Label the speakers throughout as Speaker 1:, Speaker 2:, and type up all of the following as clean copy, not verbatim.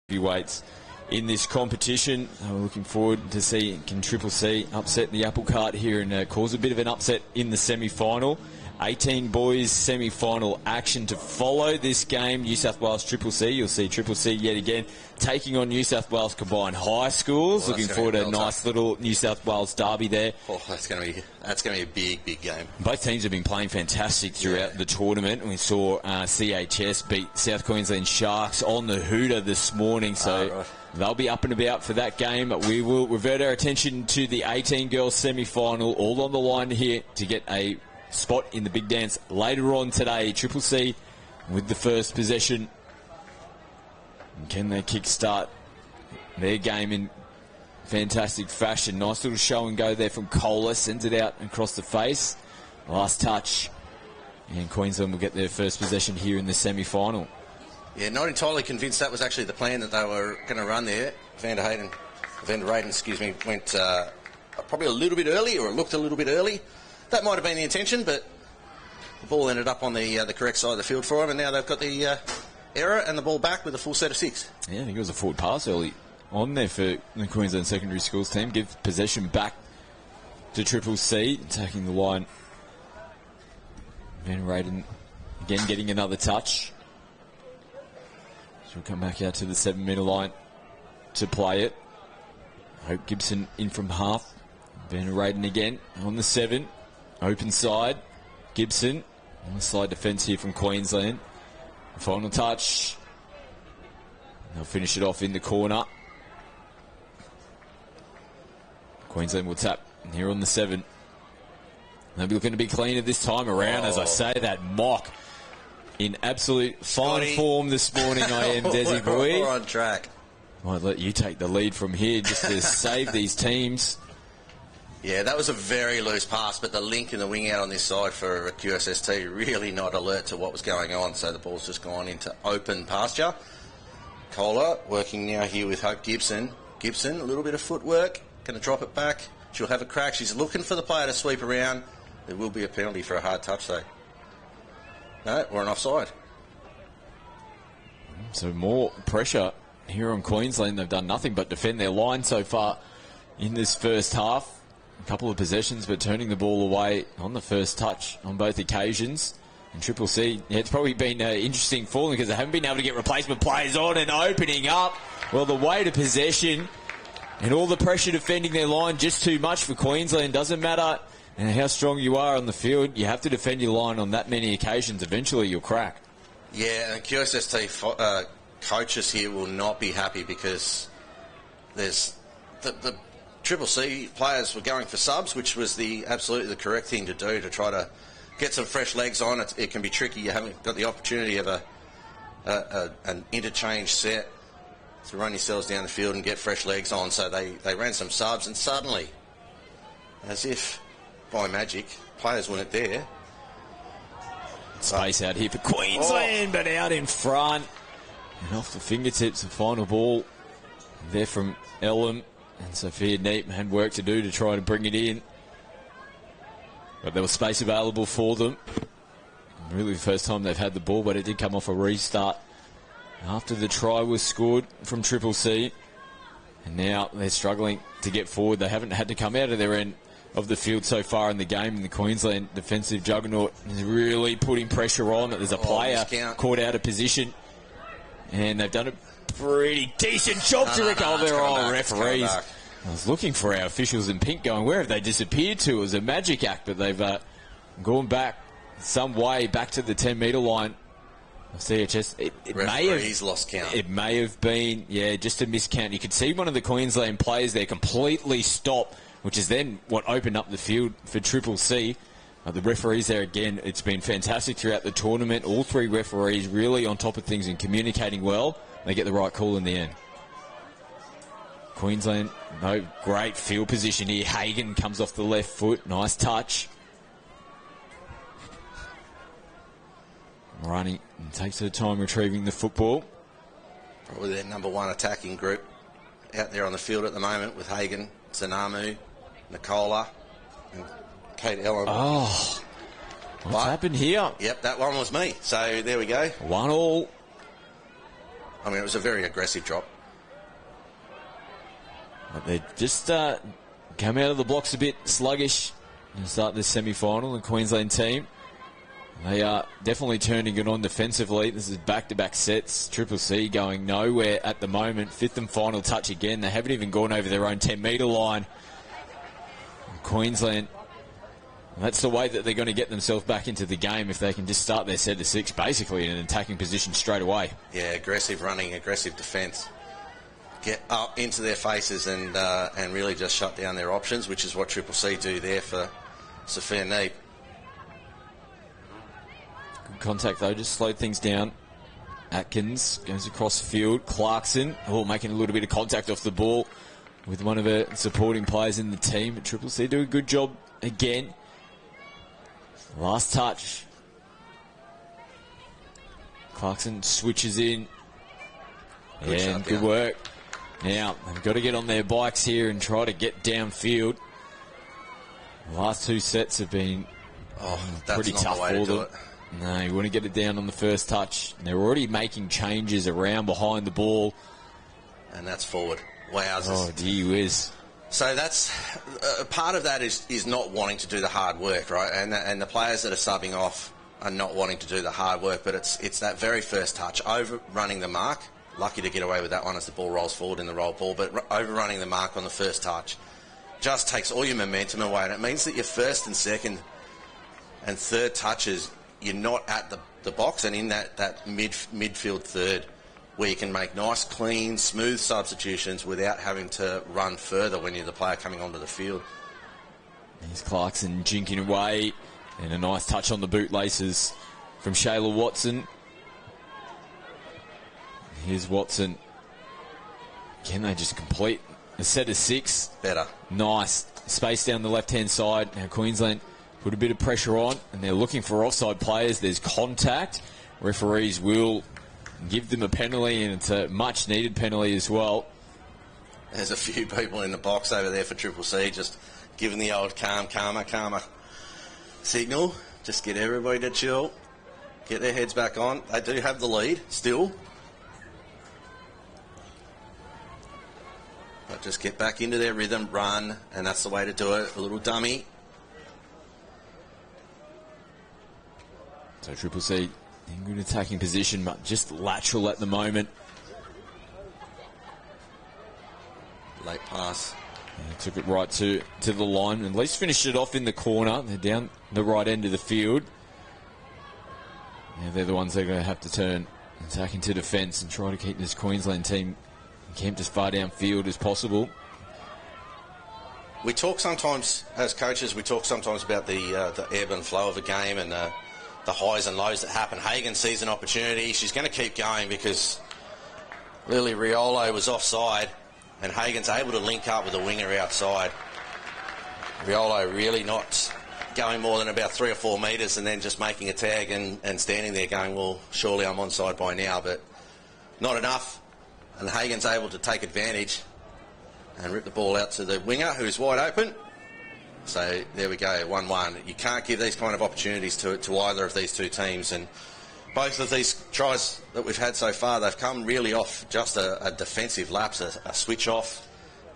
Speaker 1: heavyweights in this competition. We're looking forward to see can Triple C upset the apple cart here and cause a bit of an upset in the semi-final. 18 boys semi-final action to follow this game. New South Wales Triple C. You'll see Triple C yet again taking on New South Wales Combined High Schools.
Speaker 2: Well,
Speaker 1: looking forward to a nice little New South Wales derby there.
Speaker 2: Oh, that's going to be a big game.
Speaker 1: Both teams have been playing fantastic throughout the tournament. We saw CHS beat South Queensland Sharks on the Hooter this morning, so
Speaker 2: right.
Speaker 1: They'll be up and about for that game. We will revert our attention to the 18 girls semi-final, all on the line here to get a spot in the big dance later on today. Triple C with the first possession. And can they kickstart their game in fantastic fashion? Nice little show and go there from Kohler. Sends it out across the face. Last touch. And Queensland will get their first possession here in the semi-final.
Speaker 2: Yeah, not entirely convinced that was actually the plan that they were going to run there. Van der Reyden, went probably a little bit early, or it looked a little bit early. That might have been the intention, but the ball ended up on the correct side of the field for them, and now they've got the error and the ball back with a full set of 6. Yeah,
Speaker 1: I think it was a forward pass early on there for the Queensland Secondary Schools team. Give possession back to Triple C, taking the line. Van Reyden again getting another touch. She'll come back out to the 7-metre line to play it. Hope Gibson in from half. Van Reyden again on the 7. Open side. Gibson on the side defence here from Queensland. Final touch. They'll finish it off in the corner. Queensland will tap here on the 7. They'll be looking to be cleaner this time around. As I say, that mock in absolute fine form this morning. I am, Desi boy.
Speaker 2: We're on track.
Speaker 1: Might let you take the lead from here just to save these teams.
Speaker 2: Yeah, that was a very loose pass, but the link and the wing out on this side for QSST really not alert to what was going on, so the ball's just gone into open pasture. Kohler working now here with Hope Gibson. Gibson, a little bit of footwork, going to drop it back. She'll have a crack. She's looking for the player to sweep around. There will be a penalty for a hard touch, though. No, we're an offside.
Speaker 1: So more pressure here on Queensland. They've done nothing but defend their line so far in this first half. A couple of possessions, but turning the ball away on the first touch on both occasions. And Triple C, it's probably been interesting for them because they haven't been able to get replacement players on and opening up. Well, the weight of possession and all the pressure defending their line, just too much for Queensland. Doesn't matter how strong you are on the field, you have to defend your line on that many occasions. Eventually you'll crack.
Speaker 2: Yeah, and QSST coaches here will not be happy because there's the Triple C players were going for subs, which was absolutely the correct thing to do to try to get some fresh legs on. It can be tricky. You haven't got the opportunity of an interchange set to run yourselves down the field and get fresh legs on. So they ran some subs, and suddenly, as if by magic, players weren't there.
Speaker 1: Space out here for Queensland, but out in front. And off the fingertips, the final ball there from Ellum. And Sophia Neep had work to do to try to bring it in. But there was space available for them. Really the first time they've had the ball, but it did come off a restart after the try was scored from Triple C. And now they're struggling to get forward. They haven't had to come out of their end of the field so far in the game. And the Queensland defensive juggernaut is really putting pressure on. There's a player caught out of position. And they've done a pretty decent job to recover their referees. I was looking for our officials in pink going, where have they disappeared to? It was a magic act, but they've gone back some way back to the 10-metre line of CHS.
Speaker 2: Referees lost count.
Speaker 1: It may have been, just a miscount. You could see one of the Queensland players there completely stop, which is then what opened up the field for Triple C. The referees there again, it's been fantastic throughout the tournament. All 3 referees really on top of things and communicating well. They get the right call in the end. Queensland, no great field position here. Hagen comes off the left foot. Nice touch. Running and takes her time retrieving the football.
Speaker 2: Probably their number 1 attacking group out there on the field at the moment with Hagen, Zanamu, Nicola, and Kate Ellen.
Speaker 1: Oh, what's happened here?
Speaker 2: Yep, that one was me. So there we go.
Speaker 1: 1-1.
Speaker 2: I mean, it was a very aggressive drop.
Speaker 1: But they just come out of the blocks a bit sluggish and start this semi-final. The Queensland team, they are definitely turning it on defensively. This is back-to-back sets. Triple C going nowhere at the moment. Fifth and final touch again. They haven't even gone over their own 10-metre line. And Queensland, that's the way that they're going to get themselves back into the game if they can just start their set of 6 basically in an attacking position straight away.
Speaker 2: Yeah, aggressive running, aggressive defence. Get up into their faces and really just shut down their options, which is what Triple C do there for Sophia Neep.
Speaker 1: Good contact though, just slowed things down. Atkins goes across the field. Clarkson, making a little bit of contact off the ball with one of her supporting players in the team. But Triple C do a good job again. Last touch. Clarkson switches in. And good work. Now, they've got to get on their bikes here and try to get downfield. The last 2 sets have been pretty tough for them. No, you want to get it down on the first touch. They're already making changes around behind the ball.
Speaker 2: And that's forward. Wowzers.
Speaker 1: Oh, gee whiz.
Speaker 2: So that's part of that is not wanting to do the hard work, right? And the players that are subbing off are not wanting to do the hard work, but it's that very first touch, overrunning the mark. Lucky to get away with that one as the ball rolls forward in the roll ball, but overrunning the mark on the first touch just takes all your momentum away, and it means that your first and second and third touches, you're not at the box and in that midfield third where you can make nice, clean, smooth substitutions without having to run further when you're the player coming onto the field.
Speaker 1: Here's Clarkson jinking away, and a nice touch on the bootlaces from Shayla Watson. Here's Watson. Can they just complete a set of 6?
Speaker 2: Better.
Speaker 1: Nice. Space down the left-hand side. Now Queensland put a bit of pressure on, and they're looking for offside players. There's contact. Referees will give them a penalty, and it's a much-needed penalty as well.
Speaker 2: There's a few people in the box over there for Triple C just giving the old calmer signal. Just get everybody to chill. Get their heads back on. They do have the lead still. But just get back into their rhythm, run, and that's the way to do it. A little dummy.
Speaker 1: So Triple C in good attacking position, but just lateral at the moment.
Speaker 2: Late pass.
Speaker 1: Yeah, took it right to the line, and at least finished it off in the corner. They're down the right end of the field. Yeah, they're the ones that are going to have to turn attack into defence and try to keep this Queensland team camped as far downfield as possible.
Speaker 2: We talk sometimes, as coaches, about the ebb and flow of a game and the highs and lows that happen. Hagan sees an opportunity. She's going to keep going because Lily Riolo was offside and Hagan's able to link up with the winger outside. Riolo really not going more than about 3 or 4 metres and then just making a tag and standing there going, well, surely I'm onside by now, but not enough. And Hagan's able to take advantage and rip the ball out to the winger, who's wide open. So there we go, 1-1. You can't give these kind of opportunities to either of these two teams. And both of these tries that we've had so far, they've come really off just a defensive lapse, a switch-off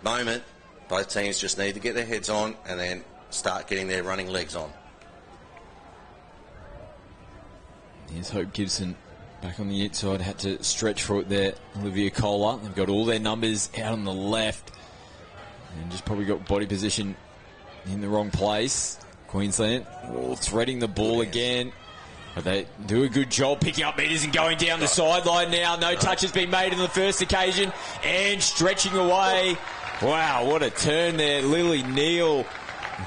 Speaker 2: moment. Both teams just need to get their heads on and then start getting their running legs on.
Speaker 1: Here's Hope Gibson. Back on the inside, had to stretch for it there. Olivia Kohler. They've got all their numbers out on the left. And just probably got body position in the wrong place. Queensland threading the ball again. But they do a good job picking up meters and going down the sideline now. No touch has been made on the first occasion. And stretching away. Wow, what a turn there. Lily Neal.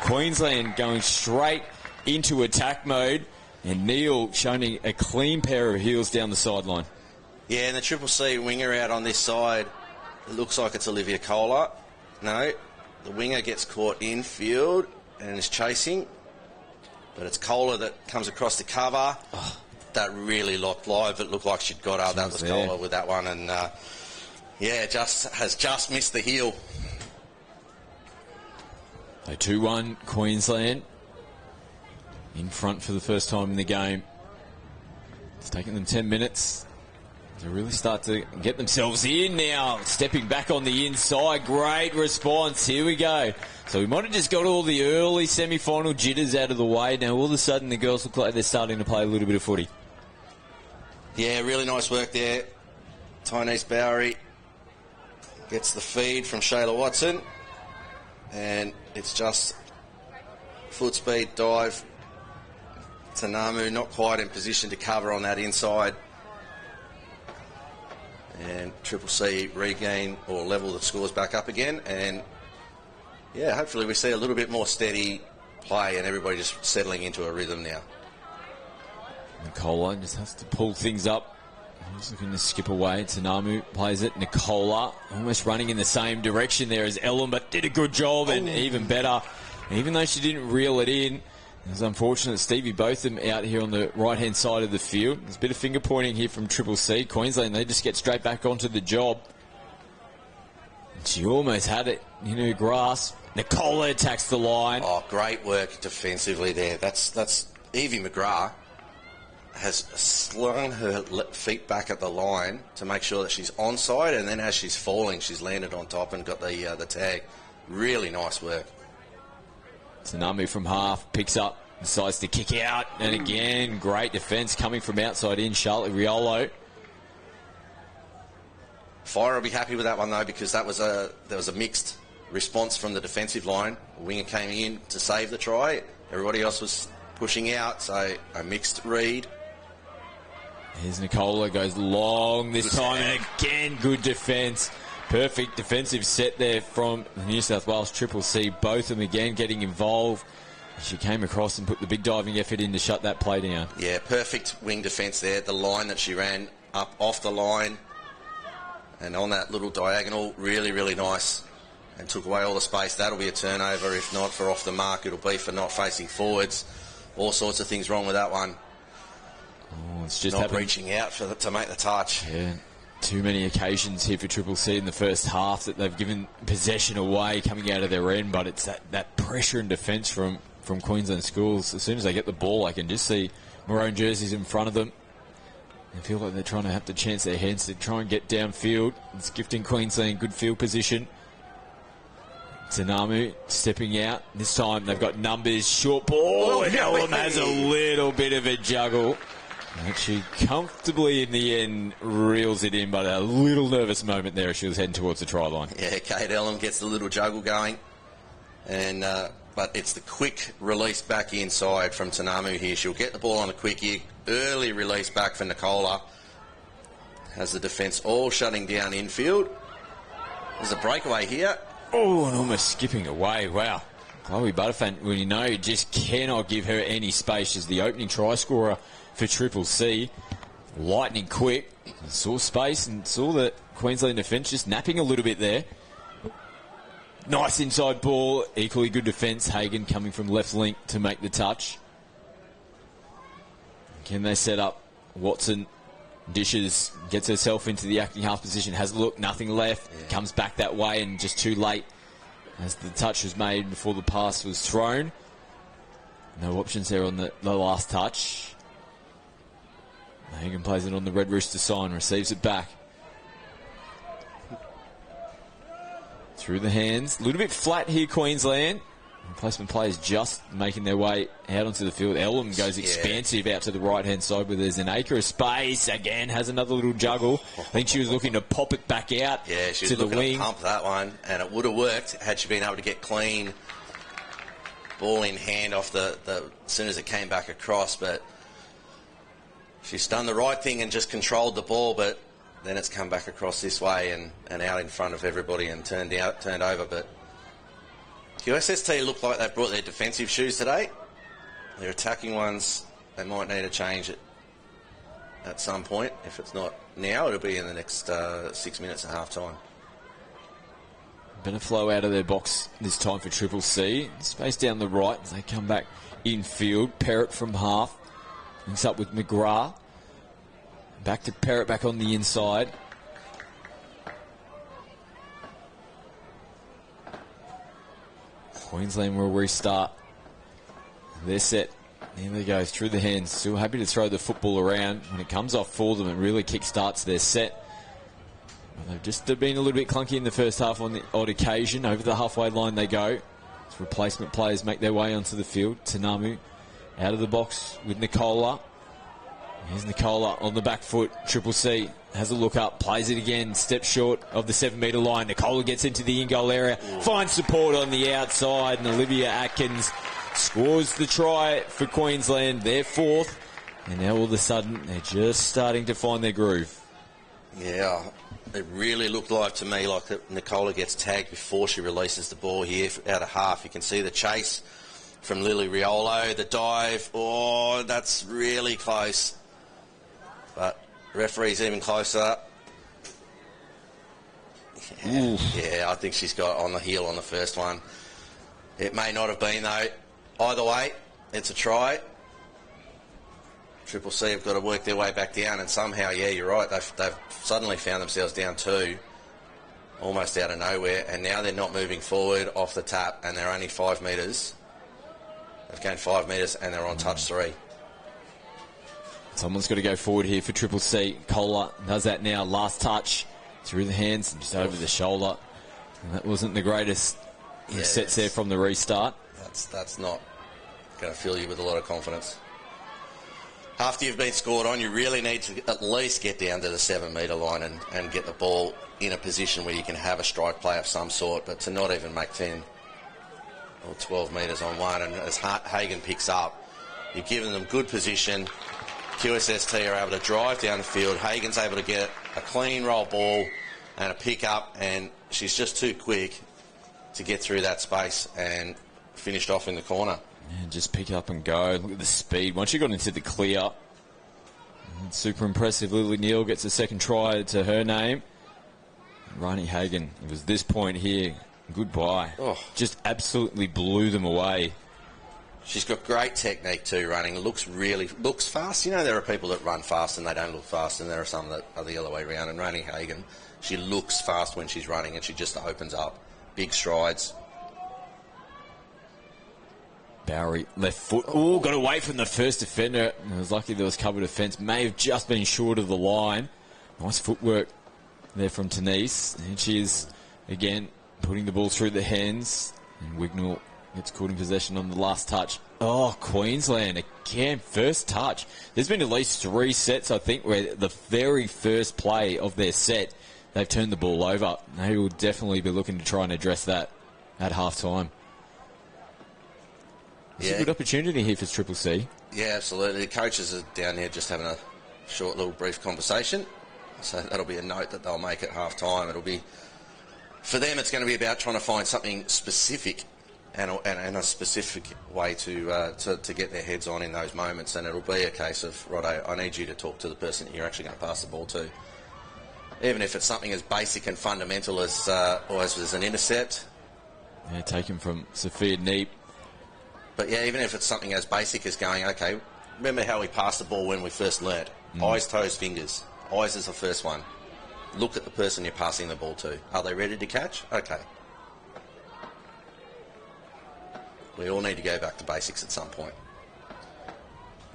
Speaker 1: Queensland going straight into attack mode. And Neal showing a clean pair of heels down the sideline.
Speaker 2: Yeah, and the Triple C winger out on this side, it looks like it's Olivia Kohler. No, the winger gets caught in field and is chasing, but it's Kohler that comes across the cover. Oh, that really looked live. It looked like she'd got her. That was Kohler with that one, and has just missed the heel.
Speaker 1: So 2-1 Queensland. In front for the first time in the game. It's taken them 10 minutes. to really start to get themselves in now. Stepping back on the inside. Great response. Here we go. So we might have just got all the early semi-final jitters out of the way. Now all of a sudden the girls look like they're starting to play a little bit of footy.
Speaker 2: Yeah, really nice work there. Tyneese Bowery gets the feed from Shayla Watson. And it's just foot speed dive. Tanamu not quite in position to cover on that inside. And Triple C regain or level the scores back up again. And, yeah, hopefully we see a little bit more steady play and everybody just settling into a rhythm now.
Speaker 1: Nicola just has to pull things up. He's looking to skip away. Tanamu plays it. Nicola almost running in the same direction there as Ellen, but did a good job and even better. Even though she didn't reel it in, it was unfortunate. Stevie Botham out here on the right-hand side of the field. There's a bit of finger pointing here from Triple C. Queensland, they just get straight back onto the job. And she almost had it in her grasp. Nicola attacks the line.
Speaker 2: Oh, great work defensively there. That's Evie McGrath has slung her feet back at the line to make sure that she's onside, and then as she's falling, she's landed on top and got the tag. Really nice work.
Speaker 1: Tanamu from half, picks up, decides to kick out, and again, great defence coming from outside in. Charlotte Riolo.
Speaker 2: Fire will be happy with that one though, because there was a mixed response from the defensive line. A winger came in to save the try. Everybody else was pushing out, so a mixed read.
Speaker 1: Here's Nicola, goes long this time, and again, good defence. Perfect defensive set there from the New South Wales Triple C. Both of them again getting involved. She came across and put the big diving effort in to shut that play down.
Speaker 2: Yeah, perfect wing defence there. The line that she ran up off the line and on that little diagonal, really, really nice. And took away all the space. That'll be a turnover. If not for off the mark, it'll be for not facing forwards. All sorts of things wrong with that one.
Speaker 1: Oh, it's just
Speaker 2: not reaching out to make the touch.
Speaker 1: Yeah. Too many occasions here for Triple C in the first half that they've given possession away coming out of their end, but it's that pressure and defence from Queensland schools. As soon as they get the ball, I can just see maroon jerseys in front of them. They feel like they're trying to have to chance their hands to try and get downfield. It's gifting Queensland good field position. Tanamu stepping out. This time they've got numbers, short ball, and Ellen has a little bit of a juggle. She comfortably, in the end, reels it in, but a little nervous moment there as she was heading towards the try line.
Speaker 2: Yeah, Kate Ellen gets the little juggle going, and but it's the quick release back inside from Tanamu here. She'll get the ball on a quickie, early release back for Nicola. Has the defence all shutting down infield. There's a breakaway here.
Speaker 1: Oh, and almost skipping away. Wow. Chloe Butterfan, well, you know, you just cannot give her any space. She's the opening try scorer for Triple C. Lightning quick. Saw space and saw the Queensland defence just napping a little bit there. Nice inside ball. Equally good defence. Hagan coming from left link to make the touch. Can they set up? Watson dishes, gets herself into the acting half position, has a look, nothing left, comes back that way and just too late as the touch was made before the pass was thrown. No options there on the last touch. Hagan plays it on the Red Rooster sign, receives it back. Through the hands. A little bit flat here, Queensland. Replacement players just making their way out onto the field. Ellum goes expansive out to the right-hand side where there's an acre of space. Again, has another little juggle. I think she was looking to pop it back out
Speaker 2: she was
Speaker 1: to the
Speaker 2: looking
Speaker 1: wing.
Speaker 2: To pump that one, and it would have worked had she been able to get clean. Ball in hand off the as soon as it came back across, but she's done the right thing and just controlled the ball, but then it's come back across this way and out in front of everybody and turned over, but QSST look like they've brought their defensive shoes today. Their attacking ones, they might need to change it at some point. If it's not now, it'll be in the next 6 minutes at half time.
Speaker 1: Bit of flow out of their box this time for Triple C. Space down the right as they come back infield. Parrott from half. Links up with McGrath. Back to Parrott back on the inside. Queensland will restart. They're set There they go, through the hands. Still happy to throw the football around. When it comes off for them, it really kick-starts their set. Well, they've just been a little bit clunky in the first half on the odd occasion. Over the halfway line they go. As replacement players make their way onto the field. Tanamu out of the box with Nicola. Here's Nicola on the back foot. Triple C has a look up, plays it again, steps short of the 7-metre line. Nicola gets into the in-goal area, finds support on the outside, and Olivia Atkins scores the try for Queensland, their fourth. And now all of a sudden, they're just starting to find their groove.
Speaker 2: Yeah, it really looked like to me like that Nicola gets tagged before she releases the ball here out of half. You can see the chase from Lily Riolo, the dive. Oh, that's really close. But the referee's even closer. Yeah, I think she's got on the heel on the first one. It may not have been, though. Either way, it's a try. Triple C have got to work their way back down, and somehow, yeah, you're right, they've suddenly found themselves down 2, almost out of nowhere, and now they're not moving forward off the tap, and they're only 5 metres. They've gained 5 metres, and they're on touch 3.
Speaker 1: Someone's got to go forward here for Triple C. Kohler does that now. Last touch through the hands and just over the shoulder. And that wasn't the greatest sets there from the restart.
Speaker 2: That's not going to fill you with a lot of confidence. After you've been scored on, you really need to at least get down to the 7-metre line and get the ball in a position where you can have a strike play of some sort, but to not even make 10 or 12 metres on one, and as Hagen picks up, you've given them good position. QSST are able to drive down the field. Hagen's able to get a clean roll ball and a pick up, and she's just too quick to get through that space and finished off in the corner.
Speaker 1: And just pick up and go. Look at the speed. Once she got into the clear, super impressive. Lily Neal gets a second try to her name. Rani Hagen, it was this point here. Goodbye. Oh. Just absolutely blew them away.
Speaker 2: She's got great technique too, running. Looks fast. You know, there are people that run fast and they don't look fast, and there are some that are the other way around. And Rani Hagen, she looks fast when she's running, and she just opens up big strides.
Speaker 1: Bowery, left foot. Oh, got away from the first defender. It was lucky there was covered offence. May have just been short of the line. Nice footwork there from Denise. And she is, again, putting the ball through the hands. And Wignall gets caught in possession on the last touch. Oh, Queensland, again, first touch. There's been at least 3 sets, I think, where the very first play of their set, they've turned the ball over. They will definitely be looking to try and address that at half-time. It's a good opportunity here for Triple C.
Speaker 2: Yeah, absolutely. The coaches are down there just having a short little brief conversation. So that'll be a note that they'll make at half-time. It'll be, for them, it's going to be about trying to find something specific and a specific way to get their heads on in those moments. And it'll be a case of, Roddo, I need you to talk to the person that you're actually going to pass the ball to. Even if it's something as basic and fundamental as an intercept.
Speaker 1: Yeah, taken from Sophia Neep.
Speaker 2: But yeah, even if it's something as basic as going, okay, remember how we passed the ball when we first learnt? Eyes, toes, fingers. Eyes is the first one. Look at the person you're passing the ball to. Are they ready to catch? Okay. We all need to go back to basics at some point.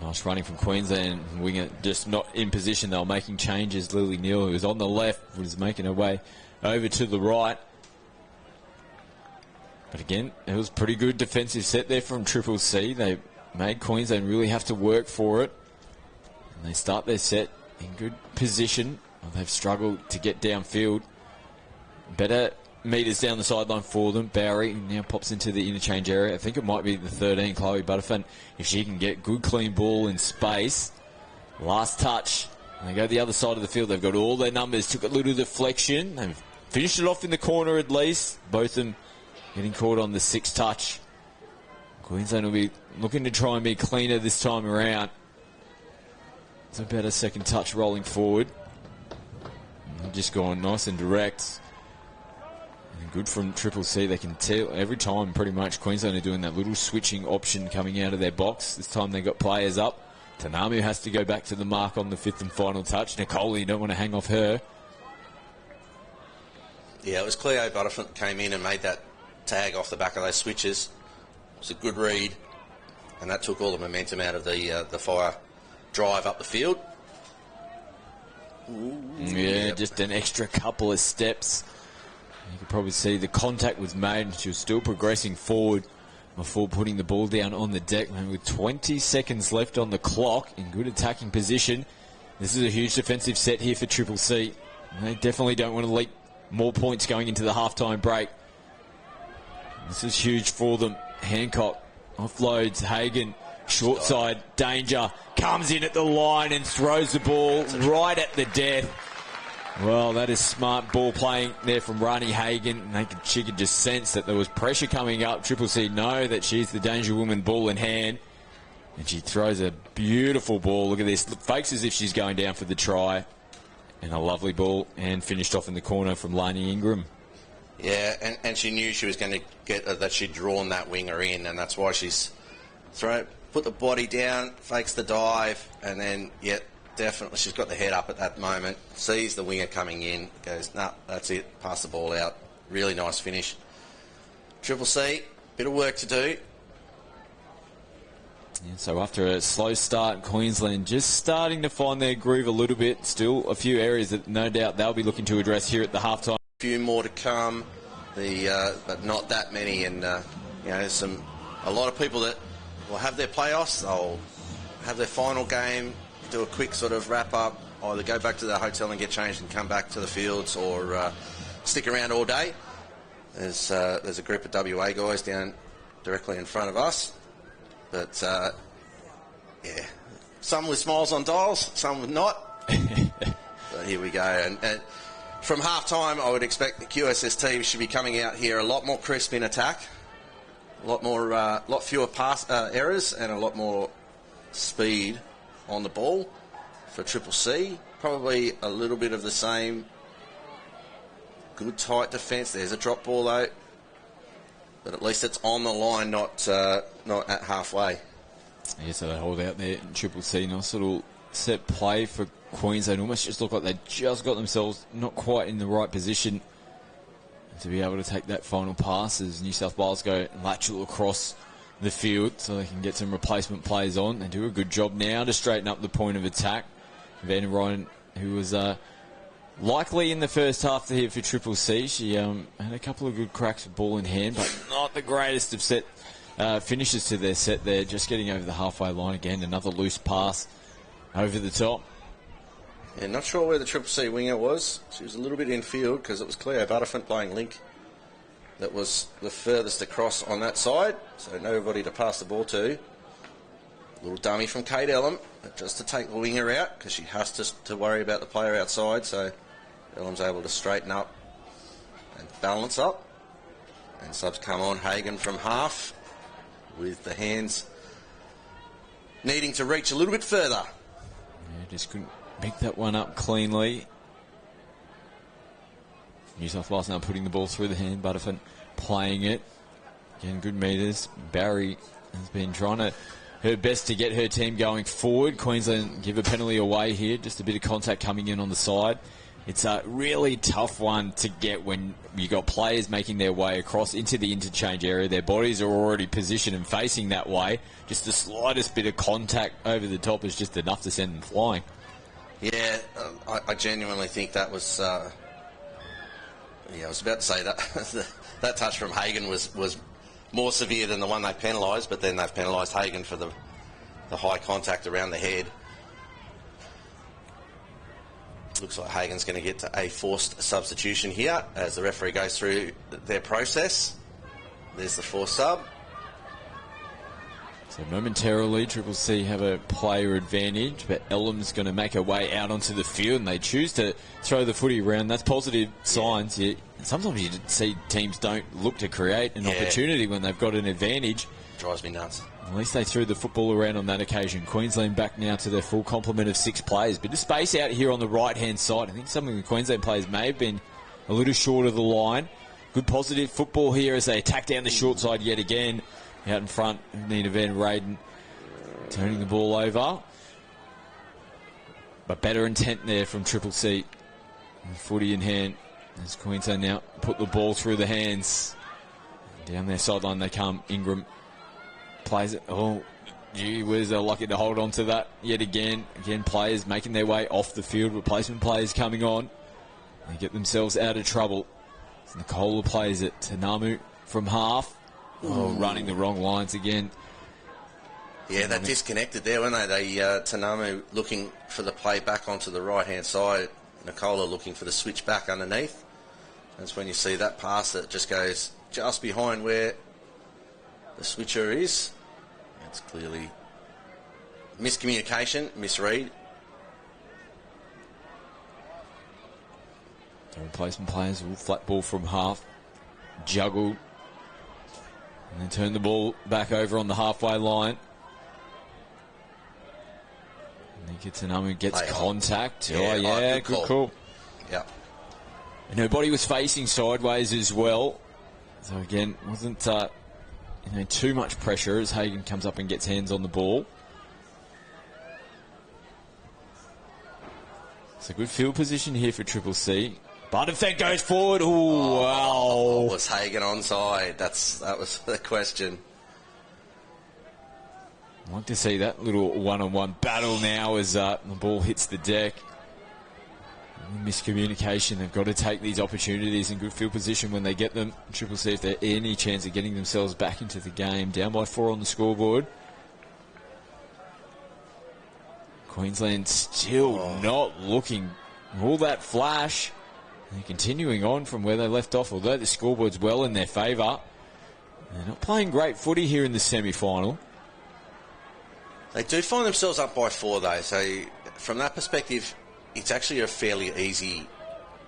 Speaker 1: Nice running from Queensland. Winger just not in position. They were making changes. Lily Neal, who was on the left, was making her way over to the right. But again, it was a pretty good defensive set there from Triple C. They made Queensland really have to work for it. And they start their set in good position. Well, they've struggled to get downfield. Better metres down the sideline for them. Bowery now pops into the interchange area. I think it might be the 13, Chloe Butterfin. If she can get good clean ball in space. Last touch. And they go the other side of the field. They've got all their numbers. Took a little deflection. They've finished it off in the corner at least. Both of them getting caught on the 6th touch. Queensland will be looking to try and be cleaner this time around. It's a better second touch rolling forward. And just going nice and direct. And good from Triple C. They can tell every time pretty much Queensland are doing that little switching option coming out of their box. This time they got players up. Tanamu has to go back to the mark on the 5th and final touch. Nicole, you don't want to hang off her.
Speaker 2: Yeah, it was Cleo Butterfin came in and made that tag off the back of those switches. It was a good read. and that took all the momentum out of the fire drive up the field.
Speaker 1: Yeah, just an extra couple of steps. You could probably see the contact was made and she was still progressing forward before putting the ball down on the deck. And with 20 seconds left on the clock in good attacking position, this is a huge defensive set here for Triple C. They definitely don't want to leak more points going into the halftime break. This is huge for them. Hancock offloads Hagan. Short side, danger. Comes in at the line and throws the ball right at the death. Well, that is smart ball playing there from Rani Hagan. She could just sense that there was pressure coming up. Triple C know that she's the danger woman, ball in hand. And she throws a beautiful ball. Look at this. Fakes as if she's going down for the try. And a lovely ball. And finished off in the corner from Lani Ingram.
Speaker 2: Yeah, and she knew she was going to get that she'd drawn that winger in. And that's why she's put the body down, fakes the dive. And then, definitely she's got the head up at that moment. Sees the winger coming in. Goes, nah, that's it. Pass the ball out. Really nice finish. Triple C, bit of work to do.
Speaker 1: Yeah, so after a slow start, Queensland just starting to find their groove a little bit. Still a few areas that no doubt they'll be looking to address here at the halftime.
Speaker 2: A few more to come, but not that many. And there's a lot of people that will have their playoffs. They'll have their final game, do a quick sort of wrap up, either go back to the hotel and get changed and come back to the fields, or stick around all day. There's a group of WA guys down directly in front of us. But, some with smiles on dials, some with not. But here we go. And from half-time, I would expect the QSST should be coming out here a lot more crisp in attack, a lot fewer pass errors, and a lot more speed on the ball for Triple C. Probably a little bit of the same. Good tight defence. There's a drop ball, though. But at least it's on the line, not at halfway.
Speaker 1: Yeah, so they hold out there in Triple C. Nice little set play for Queensland. Almost just look like they just got themselves not quite in the right position to be able to take that final pass as New South Wales go lateral across the field so they can get some replacement players on. They do a good job now to straighten up the point of attack. Van Ryan, who was likely in the first half here for Triple C. She had a couple of good cracks with ball in hand, but not the greatest of set finishes to their set there. Just getting over the halfway line again. Another loose pass over the top.
Speaker 2: Yeah, not sure where the Triple C winger was. She was a little bit in field because it was Claire Butterfant playing link. That was the furthest across on that side, so nobody to pass the ball to. Little dummy from Kate Ellum, just to take the winger out because she has to worry about the player outside, so Ellum's able to straighten up and balance up. And subs come on. Hagan from half with the hands needing to reach a little bit further.
Speaker 1: Yeah, just couldn't pick that one up cleanly. New South Wales now putting the ball through the hand. Butterfant playing it. Again, good meters. Barry has been trying her best to get her team going forward. Queensland give a penalty away here. Just a bit of contact coming in on the side. It's a really tough one to get when you got players making their way across into the interchange area. Their bodies are already positioned and facing that way. Just the slightest bit of contact over the top is just enough to send them flying.
Speaker 2: Yeah, I genuinely think that was... I was about to say that that touch from Hagan was more severe than the one they penalised, but then they've penalised Hagan for the high contact around the head. Looks like Hagan's going to get to a forced substitution here as the referee goes through their process. There's the forced sub.
Speaker 1: So momentarily, Triple C have a player advantage, but Ellum's going to make her way out onto the field, and they choose to throw the footy around. That's positive signs. Yeah. Sometimes you see teams don't look to create an opportunity when they've got an advantage.
Speaker 2: Drives me nuts.
Speaker 1: At least they threw the football around on that occasion. Queensland back now to their full complement of 6 players. Bit of space out here on the right-hand side. I think some of the Queensland players may have been a little short of the line. Good positive football here as they attack down the short side yet again. Out in front, Nina Van Reyden turning the ball over. But better intent there from Triple C. And footy in hand as Queensland now put the ball through the hands. Down their sideline they come. Ingram plays it. Oh, gee whiz, they're lucky to hold on to that yet again. Again, players making their way off the field, replacement players coming on. They get themselves out of trouble. Nicola plays it. Tanamu from half. Oh, running the wrong lines again.
Speaker 2: Yeah, they disconnected there, weren't they? Tanamu looking for the play back onto the right-hand side. Nicola looking for the switch back underneath. That's when you see that pass that just goes just behind where the switcher is. It's clearly miscommunication, misread.
Speaker 1: The replacement players will flat ball from half, juggled, and then turn the ball back over on the halfway line. Nikitanamu gets contact. Good call.
Speaker 2: Yeah.
Speaker 1: And her body was facing sideways as well. So again, wasn't too much pressure as Hagan comes up and gets hands on the ball. It's a good field position here for Triple C. But if that goes forward, wow.
Speaker 2: Was Hagan onside? That was the question.
Speaker 1: I'd like to see that little one-on-one battle now as the ball hits the deck. Miscommunication. They've got to take these opportunities in good field position when they get them. Triple C, if they're any chance of getting themselves back into the game. Down by 4 on the scoreboard. Queensland still not looking all that flash. They're continuing on from where they left off, although the scoreboard's well in their favour. They're not playing great footy here in the semi-final.
Speaker 2: They do find themselves up by 4, though. So from that perspective, it's actually a fairly easy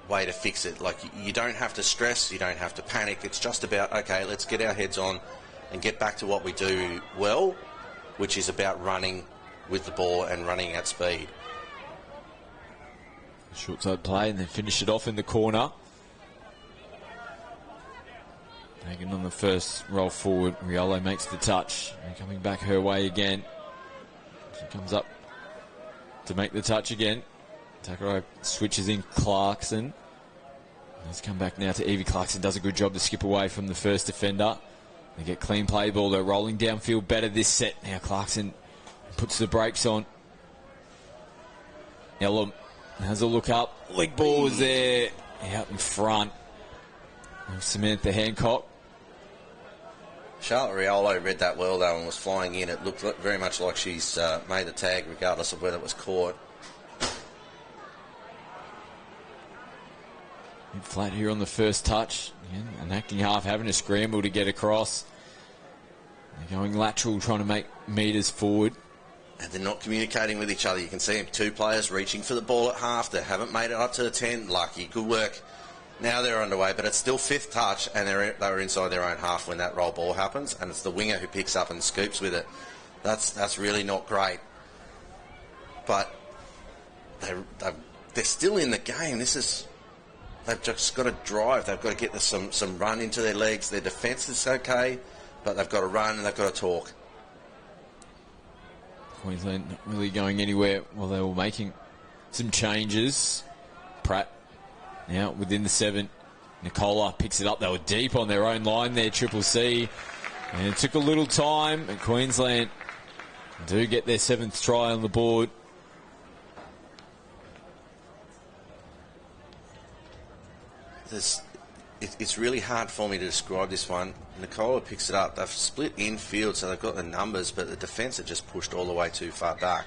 Speaker 2: way to fix it. Like, you don't have to stress, you don't have to panic. It's just about, okay, let's get our heads on and get back to what we do well, which is about running with the ball and running at speed.
Speaker 1: Short side play and then finish it off in the corner. Hagan on the first roll forward. Riolo makes the touch. And coming back her way again. She comes up to make the touch again. Takaro switches in Clarkson. Let's come back now to Evie Clarkson. Does a good job to skip away from the first defender. They get clean play ball. They're rolling downfield better this set. Now Clarkson puts the brakes on. Ellum has a look up. Leg ball is there. Out in front. Samantha Hancock.
Speaker 2: Charlotte Riolo read that well, though, and was flying in. It looked very much like she's made the tag, regardless of whether it was caught.
Speaker 1: Flat here on the first touch. Again, an acting half having a scramble to get across. They're going lateral, trying to make metres forward.
Speaker 2: And they're not communicating with each other. You can see them, 2 players reaching for the ball at half. They haven't made it up to the 10. Lucky, good work. Now they're underway, but it's still 5th touch, and they were inside their own half when that roll ball happens, and it's the winger who picks up and scoops with it. That's really not great. But they're still in the game. They've just got to drive. They've got to get some run into their legs. Their defence is okay, but they've got to run and they've got to talk.
Speaker 1: Queensland not really going anywhere while they were making some changes. Pratt now within the 7. Nicola picks it up. They were deep on their own line there, Triple C. And it took a little time, and Queensland do get their 7th try on the board.
Speaker 2: It's really hard for me to describe this one. Nicola picks it up. They've split infield, so they've got the numbers, but the defence have just pushed all the way too far back.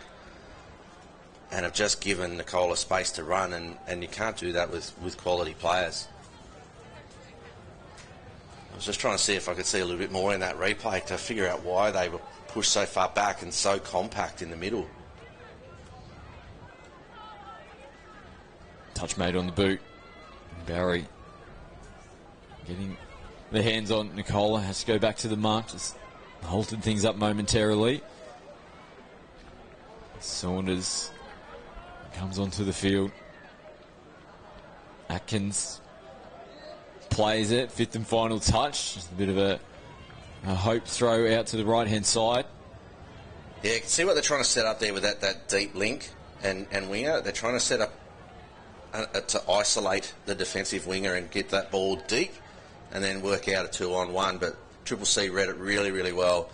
Speaker 2: And have just given Nicola space to run, and you can't do that with quality players. I was just trying to see if I could see a little bit more in that replay to figure out why they were pushed so far back and so compact in the middle.
Speaker 1: Touch made on the boot. Barry getting the hands on Nicola, has to go back to the mark, just halted things up momentarily. Saunders comes onto the field. Atkins plays it, 5th and final touch. Just a bit of a hope throw out to the right-hand side.
Speaker 2: Yeah, you can see what they're trying to set up there with that deep link and winger. They're trying to set up to isolate the defensive winger and get that ball deep and then work out a 2-on-1. But Triple C read it really, really well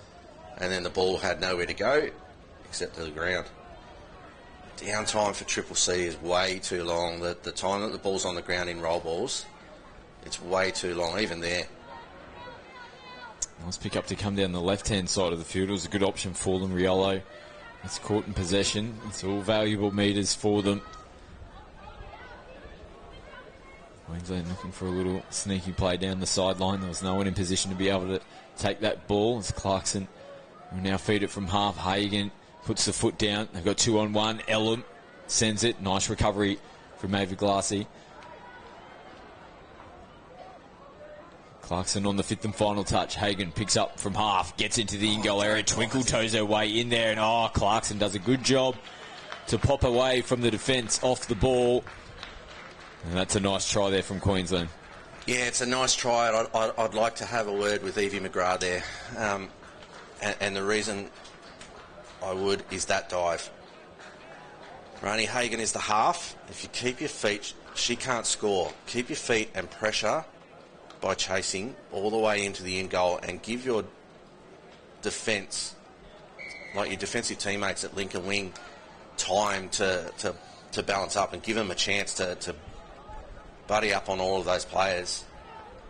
Speaker 2: and then the ball had nowhere to go except to the ground. Downtime for Triple C is way too long. The time that the ball's on the ground in roll balls, it's way too long, even there.
Speaker 1: Nice pick up to come down the left-hand side of the field. It was a good option for them. Riolo, it's caught in possession. It's all valuable metres for them. Queensland looking for a little sneaky play down the sideline. There was no one in position to be able to take that ball. As Clarkson will now feed it from half. Hagan puts the foot down. They've got 2-on-1. Ellum sends it. Nice recovery from Ava Glassy. Clarkson on the fifth and final touch. Hagan picks up from half, gets into the in-goal area. Twinkle toes her way in there, and Clarkson does a good job to pop away from the defence off the ball. And that's a nice try there from Queensland.
Speaker 2: Yeah, it's a nice try. I'd like to have a word with Evie McGrath there. And the reason I would is that dive. Rani Hagan is the half. If you keep your feet, she can't score. Keep your feet and pressure by chasing all the way into the end goal and give your defence, like your defensive teammates at Lincoln Wing, time to balance up and give them a chance to buddy up on all of those players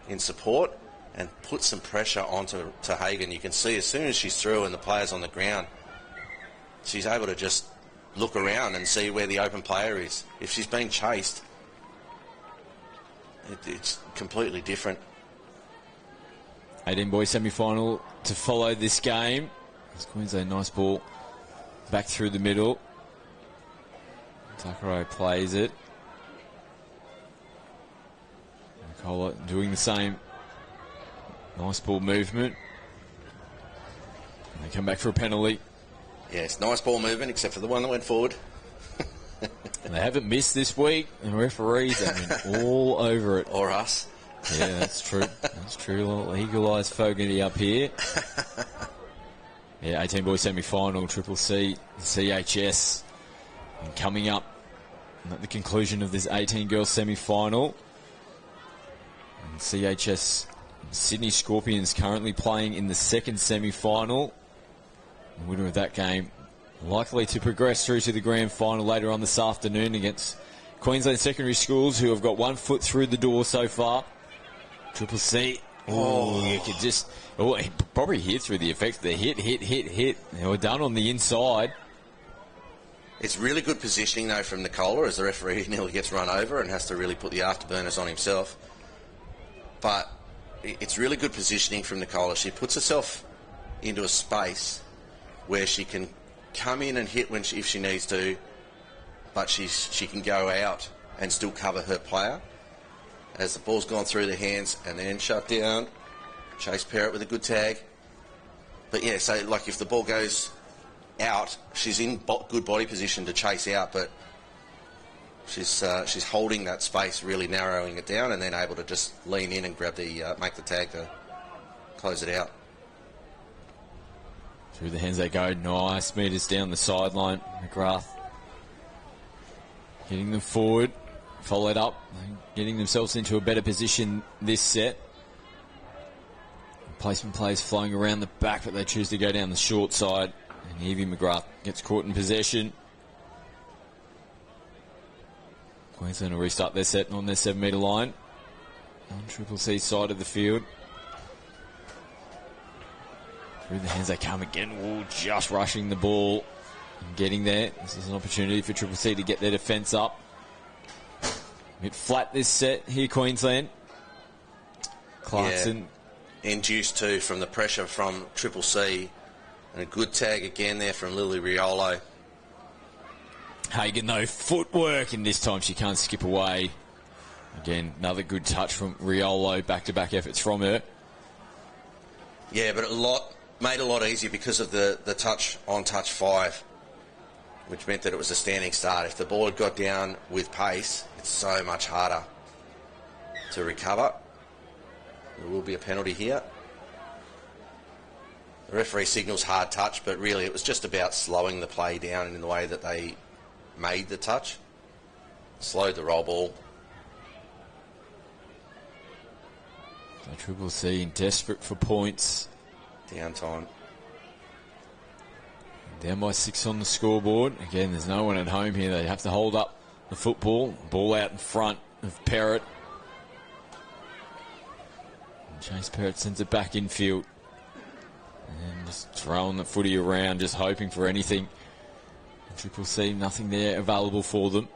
Speaker 2: in support and put some pressure onto Hagan. You can see as soon as she's through and the player's on the ground, she's able to just look around and see where the open player is. If she's being chased, it's completely different.
Speaker 1: 18-boy semi-final to follow this game. It's Queensland, nice ball back through the middle. Takaro plays it. Nicola doing the same. Nice ball movement. And they come back for a penalty.
Speaker 2: Yes, nice ball movement, except for the one that went forward.
Speaker 1: And they haven't missed this week. The referees have been all over it.
Speaker 2: Or us.
Speaker 1: Yeah, that's true. That's true. A little eagle-eyed Fogarty up here. Yeah, 18-boy semi-final, Triple C, CHS. And coming up at the conclusion of this 18-girl semi-final. And CHS Sydney Scorpions currently playing in the second semi-final. The winner of that game likely to progress through to the grand final later on this afternoon against Queensland Secondary Schools, who have got one foot through the door so far. Triple C. You could just... probably hear through the effects. The hit. They were done on the inside.
Speaker 2: It's really good positioning, though, from Nicola, as the referee nearly gets run over and has to really put the afterburners on himself. But it's really good positioning from Nicola. She puts herself into a space where she can come in and hit if she needs to, but she can go out and still cover her player as the ball's gone through the hands and then shut down. Chase Parrott with a good tag. But yeah, so like if the ball goes out, she's in good body position to chase out, but she's holding that space, really narrowing it down, and then able to just lean in and grab make the tag to close it out.
Speaker 1: Through the hands they go. Nice metres down the sideline. McGrath getting them forward. Followed up. Getting themselves into a better position this set. Placement plays flowing around the back, but they choose to go down the short side. And Evie McGrath gets caught in possession. Queensland will restart their set on their 7-metre line. On Triple C side of the field. Through the hands they come again. Just rushing the ball and getting there. This is an opportunity for Triple C to get their defence up. A bit flat this set here, Queensland. Clarkson.
Speaker 2: Yeah, induced too from the pressure from Triple C. And a good tag again there from Lily Riolo.
Speaker 1: Hagan, though, footwork, and this time she can't skip away. Again, another good touch from Riolo. Back-to-back efforts from her.
Speaker 2: Yeah, but made a lot easier because of the touch on touch 5, which meant that it was a standing start. If the ball had got down with pace, it's so much harder to recover. There will be a penalty here. The referee signals hard touch, but really it was just about slowing the play down in the way that they made the touch. Slowed the roll ball.
Speaker 1: So Triple C desperate for points.
Speaker 2: Downtime.
Speaker 1: Down by 6 on the scoreboard. Again, there's no one at home here. They have to hold up the football. Ball out in front of Perrott. And Chase Perrott sends it back infield. And just throwing the footy around, just hoping for anything. And Triple C, nothing there available for them.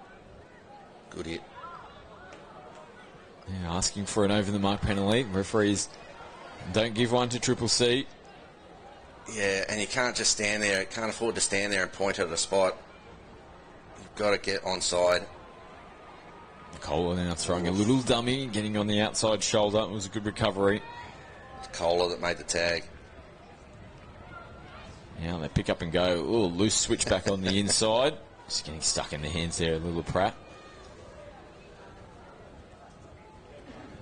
Speaker 2: Good hit.
Speaker 1: Yeah, asking for an over-the-mark penalty. Referees don't give one to Triple C.
Speaker 2: Yeah, and you can't just stand there. Can't afford to stand there and point at a spot. You've got to get onside.
Speaker 1: Kohler now throwing a little dummy, getting on the outside shoulder. It was a good recovery.
Speaker 2: It's Kohler that made the tag.
Speaker 1: Now they pick up and go. Ooh, loose switch back on the inside. Just getting stuck in the hands there, little Pratt.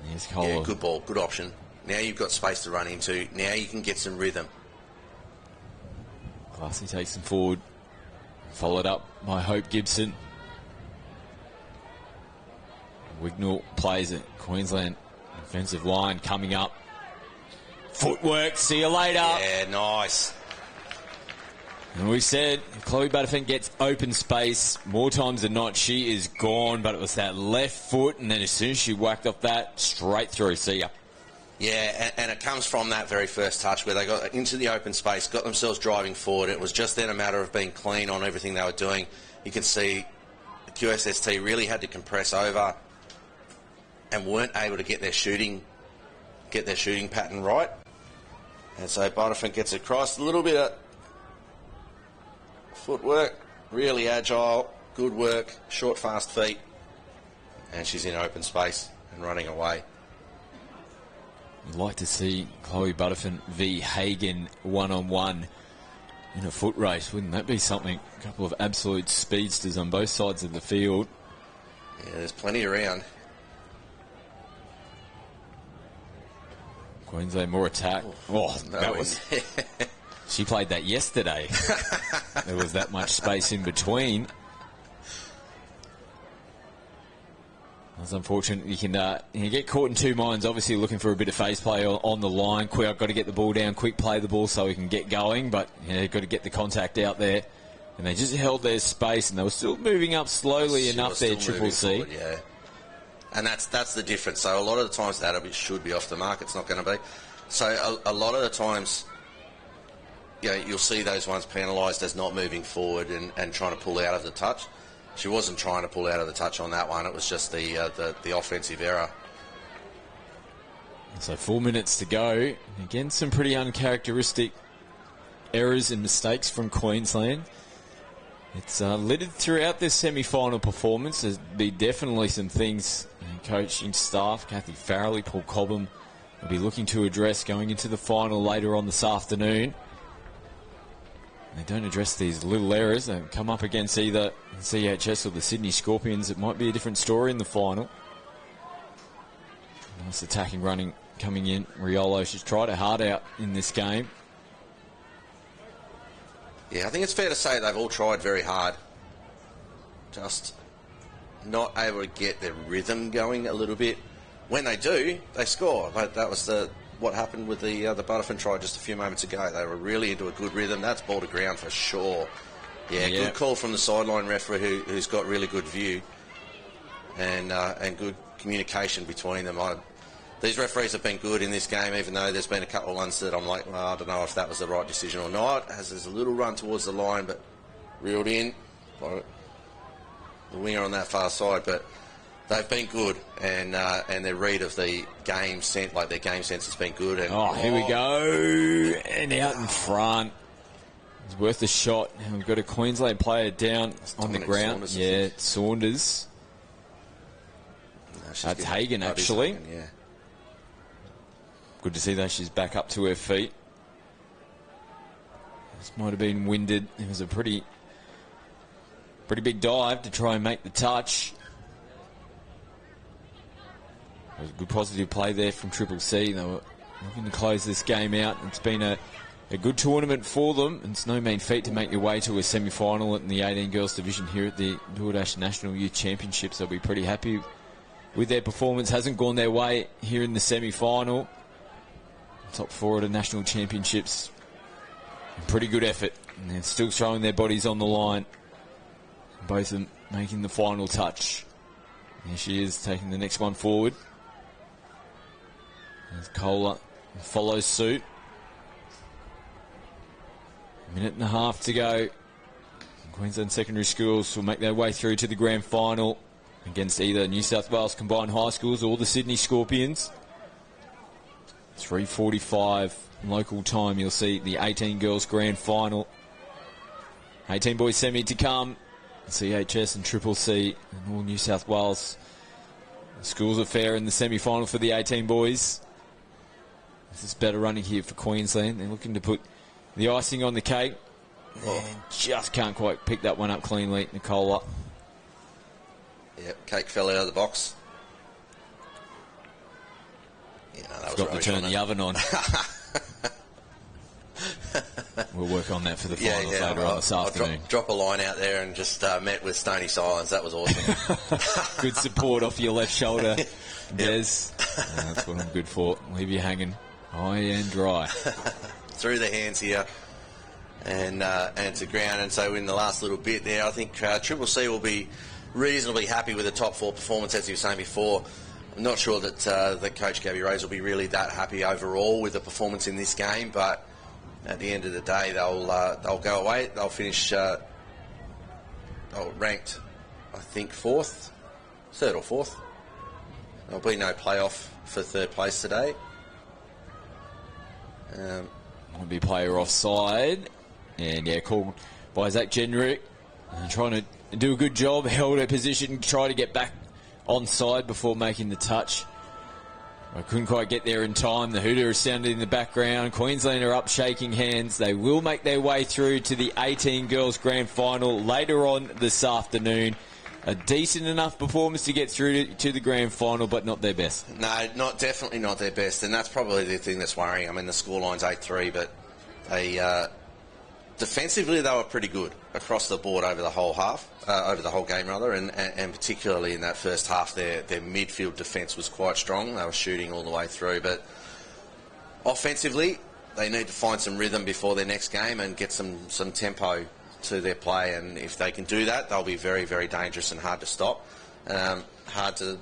Speaker 1: There's Kohler.
Speaker 2: Yeah, good ball, good option. Now you've got space to run into. Now you can get some rhythm.
Speaker 1: Classy takes them forward. Followed up by Hope Gibson. Wignall plays it. Queensland defensive line coming up. Footwork, see you later.
Speaker 2: Yeah, nice.
Speaker 1: And we said Chloe Butterfin gets open space more times than not. She is gone, but it was that left foot, and then as soon as she whacked off that, straight through. See ya.
Speaker 2: Yeah, and it comes from that very first touch where they got into the open space, got themselves driving forward. It was just then a matter of being clean on everything they were doing. You can see the QSST really had to compress over and weren't able to get their shooting pattern right. And so Butterfin gets across. A little bit of footwork, really agile, good work, short, fast feet. And she's in open space and running away.
Speaker 1: You'd like to see Chloe Butterfin v. Hagen one-on-one in a foot race. Wouldn't that be something? A couple of absolute speedsters on both sides of the field.
Speaker 2: Yeah, there's plenty around.
Speaker 1: Queensland more attack. Oh,
Speaker 2: No,
Speaker 1: that was... She played that yesterday. There was that much space in between. It's unfortunate you can you get caught in two minds, obviously looking for a bit of face play on the line. Quick, I've got to get the ball down, quick play the ball so we can get going, but got to get the contact out there. And they just held their space, and they were still moving up slowly enough there, Triple C.
Speaker 2: Forward, yeah. And that's the difference. So a lot of the times that should be off the mark. It's not going to be. So a lot of the times, you'll see those ones penalised as not moving forward and trying to pull out of the touch. She wasn't trying to pull out of the touch on that one. It was just the offensive error.
Speaker 1: So 4 minutes to go. Again, some pretty uncharacteristic errors and mistakes from Queensland. It's littered throughout this semi-final performance. There's been definitely some things coaching staff, Kathy Farrelly, Paul Cobham, will be looking to address going into the final later on this afternoon. They don't address these little errors. They come up against either CHS or the Sydney Scorpions. It might be a different story in the final. Nice attacking running coming in. Riolo, she's tried her heart out in this game.
Speaker 2: Yeah, I think it's fair to say they've all tried very hard. Just not able to get their rhythm going a little bit. When they do, they score. But that was what happened with the Butterfin try just a few moments ago. They were really into a good rhythm. That's ball to ground for sure. Yeah, good call from the sideline referee who's got really good view and good communication between them. These referees have been good in this game, even though there's been a couple of ones that I'm like, well, I don't know if that was the right decision or not. As there's a little run towards the line, but reeled in by the winger on that far side. But they've been good, and their read of the game sense, their game sense has been good. And
Speaker 1: here we go, and out in front. It's worth a shot. And we've got a Queensland player down on the ground. Saunders.
Speaker 2: No,
Speaker 1: That's Hagen, actually.
Speaker 2: Hagen, yeah.
Speaker 1: Good to see that she's back up to her feet. This might have been winded. It was a pretty big dive to try and make the touch. It was a good positive play there from Triple C. They were looking to close this game out. It's been a good tournament for them. It's no mean feat to make your way to a semi-final in the 18 girls division here at the DoorDash National Youth Championships. They'll be pretty happy with their performance. Hasn't gone their way here in the semi-final. Top four at the National Championships. Pretty good effort. And they're still throwing their bodies on the line. Both of them making the final touch. Here she is, taking the next one forward. As Kohler follows suit. A minute and a half to go. Queensland secondary schools will make their way through to the grand final against either New South Wales Combined High Schools or the Sydney Scorpions. 3:45 local time, you'll see the 18 girls grand final. 18 boys semi to come. CHS and Triple C and all New South Wales schools are fair in the semi-final for the 18 boys. This is better running here for Queensland. They're looking to put the icing on the cake. And just can't quite pick that one up cleanly, Nicola.
Speaker 2: Yep, cake fell out of the box. Yeah, no, that
Speaker 1: Forgot to turn the oven on. We'll work on that for the finals later on this afternoon.
Speaker 2: Drop a line out there and just met with stony silence. That was awesome.
Speaker 1: Good support off your left shoulder, Des. That's what I'm good for. Leave you hanging high and dry.
Speaker 2: Through the hands here and to ground. And so in the last little bit there, I think Triple C will be reasonably happy with the top four performance, as you were saying before. I'm not sure that Coach Gabby Rose will be really that happy overall with the performance in this game, but at the end of the day, they'll go away. They'll finish ranked, I think, third or fourth. There'll be no playoff for third place today.
Speaker 1: Will be player offside, and called by Zach Jenrick, trying to do a good job, held her position, try to get back onside before making the touch. I couldn't quite get there in time. The hooter is sounded in the background. Queensland are up shaking hands. They will make their way through to the 18 girls grand final later on this afternoon. A decent enough performance to get through to the grand final, but not their best.
Speaker 2: No, definitely not their best, and that's probably the thing that's worrying. I mean, the scoreline's 8-3, but they defensively they were pretty good across the board over the whole game, and particularly in that first half, their midfield defence was quite strong. They were shooting all the way through, but offensively, they need to find some rhythm before their next game and get some tempo to their play, and if they can do that, they'll be very, very dangerous and hard to stop. Hard to